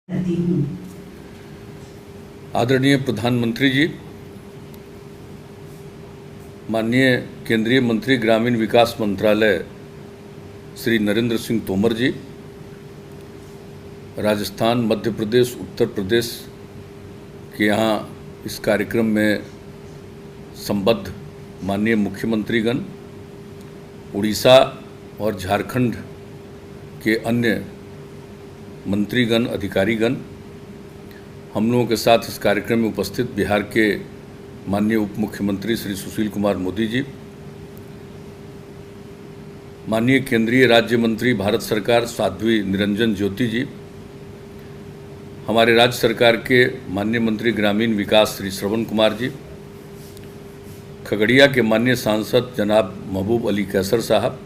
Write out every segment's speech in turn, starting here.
करती हूँ। आदरणीय प्रधानमंत्री जी, माननीय केंद्रीय मंत्री ग्रामीण विकास मंत्रालय श्री नरेंद्र सिंह तोमर जी, राजस्थान, मध्य प्रदेश, उत्तर प्रदेश के यहाँ इस कार्यक्रम में संबद्ध माननीय मुख्यमंत्रीगण, उड़ीसा और झारखंड के अन्य मंत्रीगण, अधिकारीगण, हम लोगों के साथ इस कार्यक्रम में उपस्थित बिहार के माननीय उप मुख्यमंत्री श्री सुशील कुमार मोदी जी, माननीय केंद्रीय राज्य मंत्री भारत सरकार साध्वी निरंजन ज्योति जी, हमारे राज्य सरकार के माननीय मंत्री ग्रामीण विकास श्री श्रवण कुमार जी, खगड़िया के माननीय सांसद जनाब महबूब अली कैसर साहब,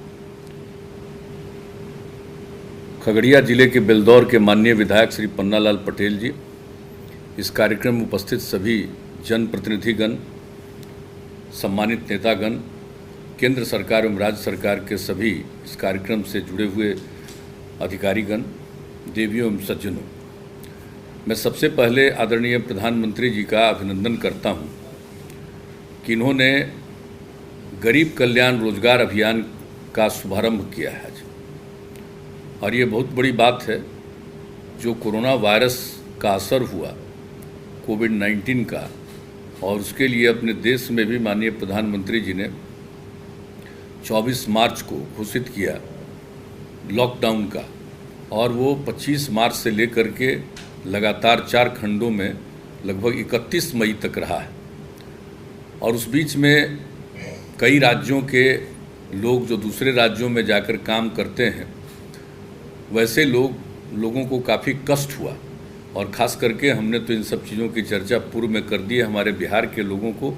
खगड़िया जिले के बेलदौर के माननीय विधायक श्री पन्नालाल पटेल जी, इस कार्यक्रम में उपस्थित सभी जनप्रतिनिधिगण, सम्मानित नेतागण, केंद्र सरकार एवं राज्य सरकार के सभी इस कार्यक्रम से जुड़े हुए अधिकारीगण, देवियों एवं सज्जनों, मैं सबसे पहले आदरणीय प्रधानमंत्री जी का अभिनंदन करता हूं कि इन्होंने गरीब कल्याण रोजगार अभियान का शुभारंभ किया है आज। और ये बहुत बड़ी बात है, जो कोरोना वायरस का असर हुआ कोविड-19 का, और उसके लिए अपने देश में भी माननीय प्रधानमंत्री जी ने 24 मार्च को घोषित किया लॉकडाउन का, और वो 25 मार्च से लेकर के लगातार 4 खंडों में लगभग 31 मई तक रहा है। और उस बीच में कई राज्यों के लोग जो दूसरे राज्यों में जाकर काम करते हैं, वैसे लोगों को काफ़ी कष्ट हुआ, और ख़ास करके हमने तो इन सब चीज़ों की चर्चा पूर्व में कर दी है। हमारे बिहार के लोगों को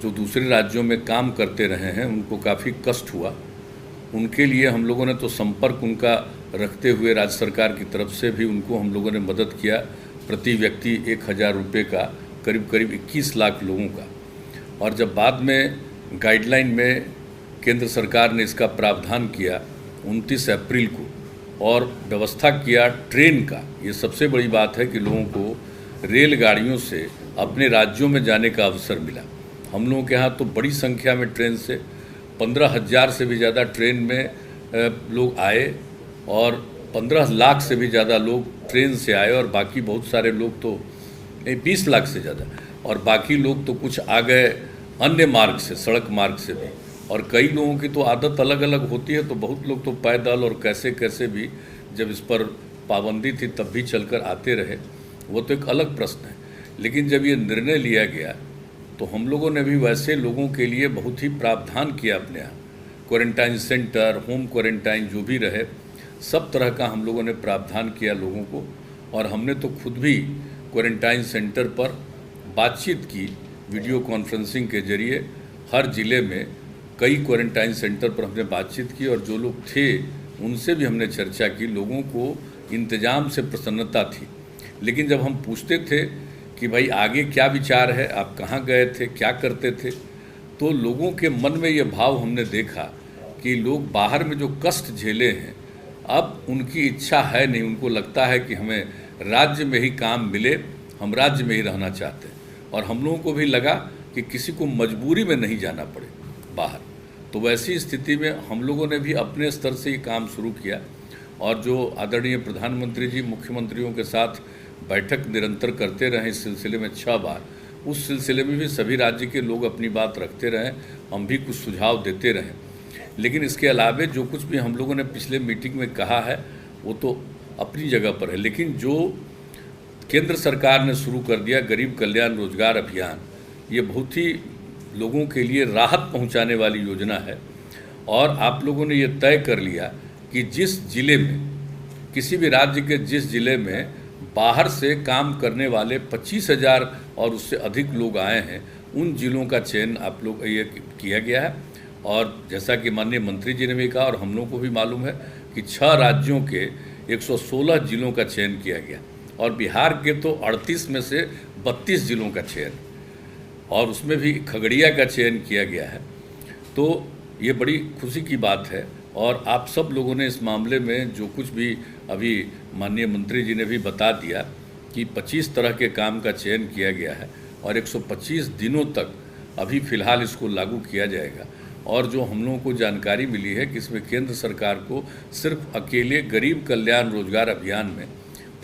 जो दूसरे राज्यों में काम करते रहे हैं, उनको काफ़ी कष्ट हुआ। उनके लिए हम लोगों ने तो संपर्क उनका रखते हुए राज्य सरकार की तरफ से भी उनको हम लोगों ने मदद किया, प्रति व्यक्ति 1000 रुपये का, करीब करीब 21 लाख लोगों का। और जब बाद में गाइडलाइन में केंद्र सरकार ने इसका प्रावधान किया 29 अप्रैल को, और व्यवस्था किया ट्रेन का, ये सबसे बड़ी बात है कि लोगों को रेलगाड़ियों से अपने राज्यों में जाने का अवसर मिला। हम लोगों के यहाँ तो बड़ी संख्या में ट्रेन से 15,000 से भी ज़्यादा ट्रेन में लोग आए, और 15 लाख से भी ज़्यादा लोग ट्रेन से आए, और बाकी बहुत सारे लोग तो 20 लाख से ज़्यादा, और बाकी लोग तो कुछ आ गए अन्य मार्ग से, सड़क मार्ग से भी। और कई लोगों की तो आदत अलग अलग होती है, तो बहुत लोग तो पैदल और कैसे कैसे भी, जब इस पर पाबंदी थी तब भी चलकर आते रहे, वो तो एक अलग प्रश्न है। लेकिन जब ये निर्णय लिया गया तो हम लोगों ने भी वैसे लोगों के लिए बहुत ही प्रावधान किया अपने यहाँ, क्वारंटाइन सेंटर, होम क्वारंटाइन जो भी रहे, सब तरह का हम लोगों ने प्रावधान किया लोगों को। और हमने तो खुद भी क्वारंटाइन सेंटर पर बातचीत की, वीडियो कॉन्फ्रेंसिंग के जरिए हर ज़िले में कई क्वारंटाइन सेंटर पर हमने बातचीत की, और जो लोग थे उनसे भी हमने चर्चा की। लोगों को इंतज़ाम से प्रसन्नता थी, लेकिन जब हम पूछते थे कि भाई आगे क्या विचार है, आप कहाँ गए थे, क्या करते थे, तो लोगों के मन में ये भाव हमने देखा कि लोग बाहर में जो कष्ट झेले हैं, अब उनकी इच्छा है नहीं, उनको लगता है कि हमें राज्य में ही काम मिले, हम राज्य में ही रहना चाहते हैं। और हम लोगों को भी लगा कि किसी को मजबूरी में नहीं जाना पड़े बाहर। तो वैसी स्थिति में हम लोगों ने भी अपने स्तर से ये काम शुरू किया, और जो आदरणीय प्रधानमंत्री जी मुख्यमंत्रियों के साथ बैठक निरंतर करते रहे इस सिलसिले में 6 बार, उस सिलसिले में भी सभी राज्य के लोग अपनी बात रखते रहें, हम भी कुछ सुझाव देते रहें। लेकिन इसके अलावे जो कुछ भी हम लोगों ने पिछले मीटिंग में कहा है वो तो अपनी जगह पर है, लेकिन जो केंद्र सरकार ने शुरू कर दिया गरीब कल्याण रोजगार अभियान, ये बहुत ही लोगों के लिए राहत पहुंचाने वाली योजना है। और आप लोगों ने ये तय कर लिया कि जिस ज़िले में, किसी भी राज्य के जिस ज़िले में बाहर से काम करने वाले 25,000 और उससे अधिक लोग आए हैं, उन ज़िलों का चयन आप लोग ये किया गया है। और जैसा कि माननीय मंत्री जी ने भी कहा, और हम लोगों को भी मालूम है कि 6 राज्यों के 116 ज़िलों का चयन किया गया, और बिहार के तो 38 में से 32 ज़िलों का चयन, और उसमें भी खगड़िया का चयन किया गया है। तो ये बड़ी खुशी की बात है। और आप सब लोगों ने इस मामले में जो कुछ भी अभी माननीय मंत्री जी ने भी बता दिया कि 25 तरह के काम का चयन किया गया है और 125 दिनों तक अभी फ़िलहाल इसको लागू किया जाएगा। और जो हम लोगों को जानकारी मिली है कि इसमें केंद्र सरकार को सिर्फ अकेले गरीब कल्याण रोजगार अभियान में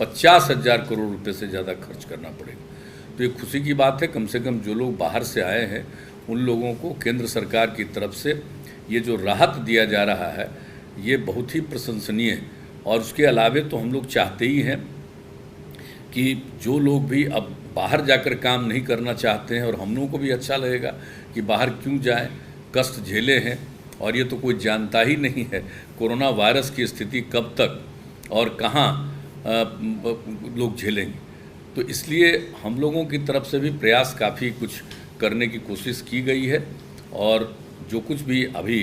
50,000 करोड़ रुपए से ज़्यादा खर्च करना पड़ेगा। तो ये खुशी की बात है, कम से कम जो लोग बाहर से आए हैं उन लोगों को केंद्र सरकार की तरफ से ये जो राहत दिया जा रहा है ये बहुत ही प्रशंसनीय है। और उसके अलावे तो हम लोग चाहते ही हैं कि जो लोग भी अब बाहर जाकर काम नहीं करना चाहते हैं, और हम लोगों को भी अच्छा लगेगा कि बाहर क्यों जाएं, कष्ट झेले हैं और ये तो कोई जानता ही नहीं है कोरोना वायरस की स्थिति कब तक और कहाँ लोग झेलेंगे। तो इसलिए हम लोगों की तरफ से भी प्रयास काफ़ी कुछ करने की कोशिश की गई है। और जो कुछ भी अभी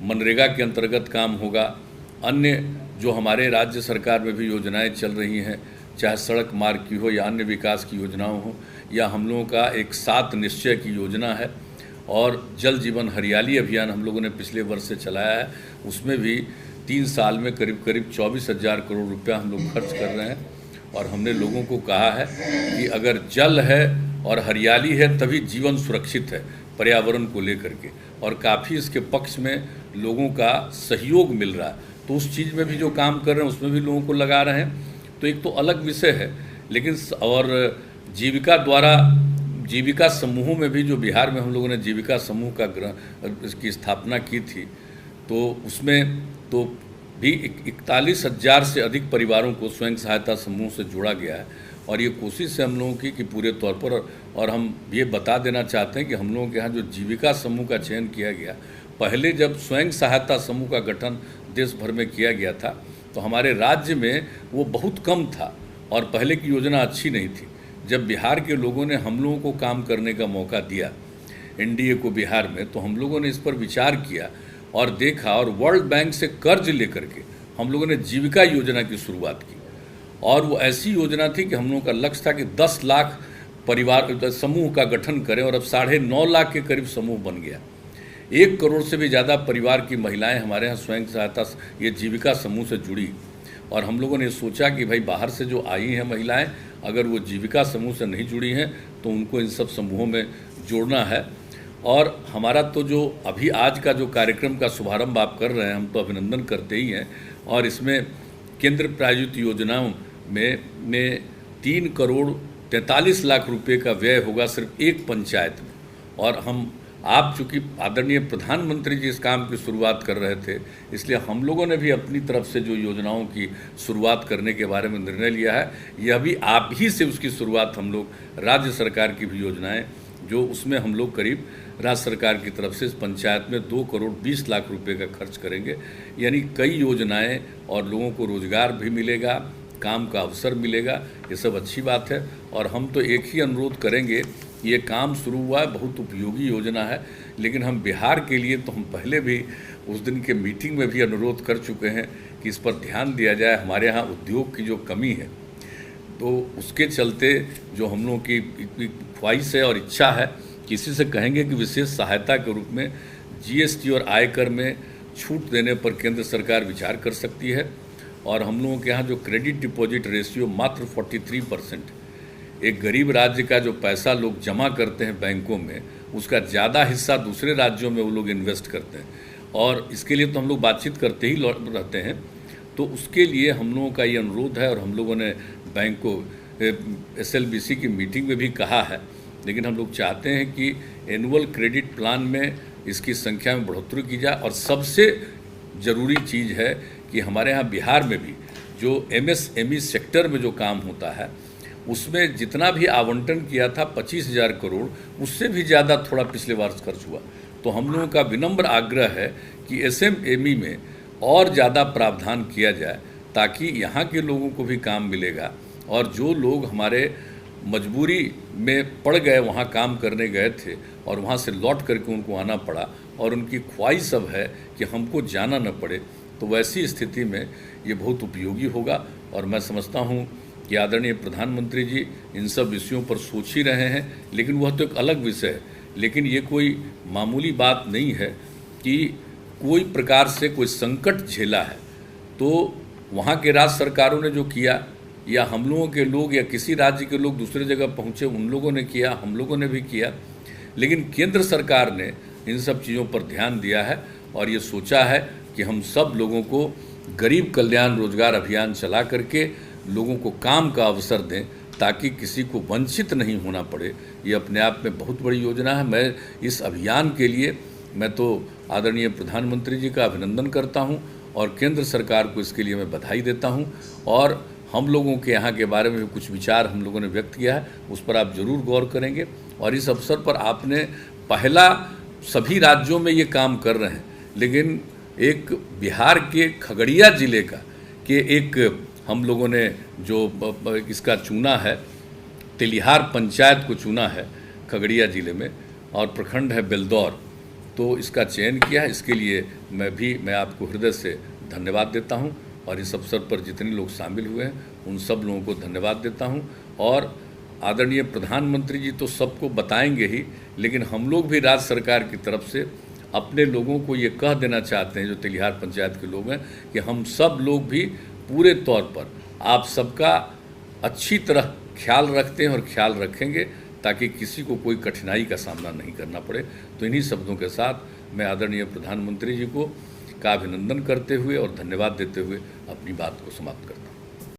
मनरेगा के अंतर्गत काम होगा, अन्य जो हमारे राज्य सरकार में भी योजनाएं चल रही हैं, चाहे सड़क मार्ग की हो या अन्य विकास की योजनाओं हो, या हम लोगों का एक 7 निश्चय की योजना है, और जल जीवन हरियाली अभियान हम लोगों ने पिछले वर्ष से चलाया है, उसमें भी 3 साल में करीब 24,000 करोड़ रुपया हम लोग खर्च कर रहे हैं। और हमने लोगों को कहा है कि अगर जल है और हरियाली है तभी जीवन सुरक्षित है पर्यावरण को लेकर के, और काफ़ी इसके पक्ष में लोगों का सहयोग मिल रहा है। तो उस चीज़ में भी जो काम कर रहे हैं उसमें भी लोगों को लगा रहे हैं। तो एक तो अलग विषय है, लेकिन और जीविका समूहों में भी जो बिहार में हम लोगों ने जीविका समूह इसकी स्थापना की थी, तो उसमें तो भी 41,000 से अधिक परिवारों को स्वयं सहायता समूह से जोड़ा गया है। और ये कोशिश है हम लोगों की कि पूरे तौर पर, और हम ये बता देना चाहते हैं कि हम लोगों के यहाँ जो जीविका समूह का चयन किया गया, पहले जब स्वयं सहायता समूह का गठन देश भर में किया गया था तो हमारे राज्य में वो बहुत कम था और पहले की योजना अच्छी नहीं थी। जब बिहार के लोगों ने हम लोगों को काम करने का मौका दिया, एनडीए को बिहार में, तो हम लोगों ने इस पर विचार किया और देखा, और वर्ल्ड बैंक से कर्ज लेकर के हम लोगों ने जीविका योजना की शुरुआत की। और वो ऐसी योजना थी कि हम लोगों का लक्ष्य था कि 10 लाख परिवार समूह का गठन करें, और अब 9.5 लाख के करीब समूह बन गया। 1 करोड़ से भी ज़्यादा परिवार की महिलाएं हमारे यहाँ स्वयं सहायता ये जीविका समूह से जुड़ी। और हम लोगों ने सोचा कि भाई बाहर से जो आई हैं महिलाएं, अगर वो जीविका समूह से नहीं जुड़ी हैं तो उनको इन सब समूहों में जोड़ना है। और हमारा तो जो अभी आज का जो कार्यक्रम का शुभारंभ आप कर रहे हैं, हम तो अभिनंदन करते ही हैं। और इसमें केंद्र प्रायोजित योजनाओं में 3 करोड़ 43 लाख रुपए का व्यय होगा सिर्फ एक पंचायत में। और आप चूँकि आदरणीय प्रधानमंत्री जी इस काम की शुरुआत कर रहे थे, इसलिए हम लोगों ने भी अपनी तरफ से जो योजनाओं की शुरुआत करने के बारे में निर्णय लिया है। यह भी आप ही से उसकी शुरुआत हम लोग राज्य सरकार की भी योजनाएं, जो उसमें हम लोग करीब राज्य सरकार की तरफ से इस पंचायत में 2 करोड़ 20 लाख रुपए का खर्च करेंगे। यानी कई योजनाएं, और लोगों को रोजगार भी मिलेगा, काम का अवसर मिलेगा, ये सब अच्छी बात है। और हम तो एक ही अनुरोध करेंगे, ये काम शुरू हुआ है, बहुत उपयोगी योजना है, लेकिन हम बिहार के लिए तो हम पहले भी उस दिन के मीटिंग में भी अनुरोध कर चुके हैं कि इस पर ध्यान दिया जाए। हमारे यहाँ उद्योग की जो कमी है, तो उसके चलते जो हम लोगों की ख्वाहिश है और इच्छा है, किसी से कहेंगे कि विशेष सहायता के रूप में जीएसटी और आयकर में छूट देने पर केंद्र सरकार विचार कर सकती है। और हम लोगों के यहाँ जो क्रेडिट डिपॉजिट रेशियो मात्र 43%, एक गरीब राज्य का जो पैसा लोग जमा करते हैं बैंकों में, उसका ज़्यादा हिस्सा दूसरे राज्यों में वो लोग इन्वेस्ट करते हैं। और इसके लिए तो हम लोग बातचीत करते ही रहते हैं। तो उसके लिए हम लोगों का ये अनुरोध है, और हम लोगों ने बैंक को SLBC की मीटिंग में भी कहा है। लेकिन हम लोग चाहते हैं कि एनुअल क्रेडिट प्लान में इसकी संख्या में बढ़ोतरी की जाए। और सबसे ज़रूरी चीज़ है कि हमारे यहाँ बिहार में भी जो MSME सेक्टर में जो काम होता है, उसमें जितना भी आवंटन किया था 25,000 करोड़, उससे भी ज़्यादा थोड़ा पिछले वर्ष खर्च हुआ। तो हम लोगों का विनम्र आग्रह है कि SMME में और ज़्यादा प्रावधान किया जाए, ताकि यहाँ के लोगों को भी काम मिलेगा। और जो लोग हमारे मजबूरी में पड़ गए, वहाँ काम करने गए थे और वहाँ से लौट करके उनको आना पड़ा, और उनकी ख्वाहिश अब है कि हमको जाना न पड़े, तो वैसी स्थिति में ये बहुत उपयोगी होगा। और मैं समझता हूँ कि आदरणीय प्रधानमंत्री जी इन सब विषयों पर सोच ही रहे हैं, लेकिन वह तो एक अलग विषय है। लेकिन ये कोई मामूली बात नहीं है कि कोई प्रकार से कोई संकट झेला है तो वहाँ के राज्य सरकारों ने जो किया, या हम लोगों के लोग या किसी राज्य के लोग दूसरे जगह पहुँचे उन लोगों ने किया, हम लोगों ने भी किया, लेकिन केंद्र सरकार ने इन सब चीज़ों पर ध्यान दिया है और ये सोचा है कि हम सब लोगों को गरीब कल्याण रोजगार अभियान चला करके लोगों को काम का अवसर दें ताकि किसी को वंचित नहीं होना पड़े। ये अपने आप में बहुत बड़ी योजना है। मैं इस अभियान के लिए मैं तो आदरणीय प्रधानमंत्री जी का अभिनंदन करता हूं और केंद्र सरकार को इसके लिए मैं बधाई देता हूं। और हम लोगों के यहाँ के बारे में कुछ विचार हम लोगों ने व्यक्त किया है, उस पर आप ज़रूर गौर करेंगे। और इस अवसर पर आपने पहला सभी राज्यों में ये काम कर रहे हैं, लेकिन एक बिहार के खगड़िया ज़िले का कि एक हम लोगों ने जो इसका चुना है, तेलिहार पंचायत को चुना है खगड़िया ज़िले में, और प्रखंड है बेलदौर, तो इसका चयन किया है। इसके लिए मैं आपको हृदय से धन्यवाद देता हूं और इस अवसर पर जितने लोग शामिल हुए हैं उन सब लोगों को धन्यवाद देता हूं। और आदरणीय प्रधानमंत्री जी तो सबको बताएंगे ही, लेकिन हम लोग भी राज्य सरकार की तरफ से अपने लोगों को ये कह देना चाहते हैं, जो तेलिहार पंचायत के लोग हैं, कि हम सब लोग भी पूरे तौर पर आप सबका अच्छी तरह ख्याल रखते हैं और ख्याल रखेंगे ताकि किसी को कोई कठिनाई का सामना नहीं करना पड़े। तो इन्हीं शब्दों के साथ मैं आदरणीय प्रधानमंत्री जी को का अभिनंदन करते हुए और धन्यवाद देते हुए अपनी बात को समाप्त करता हूँ।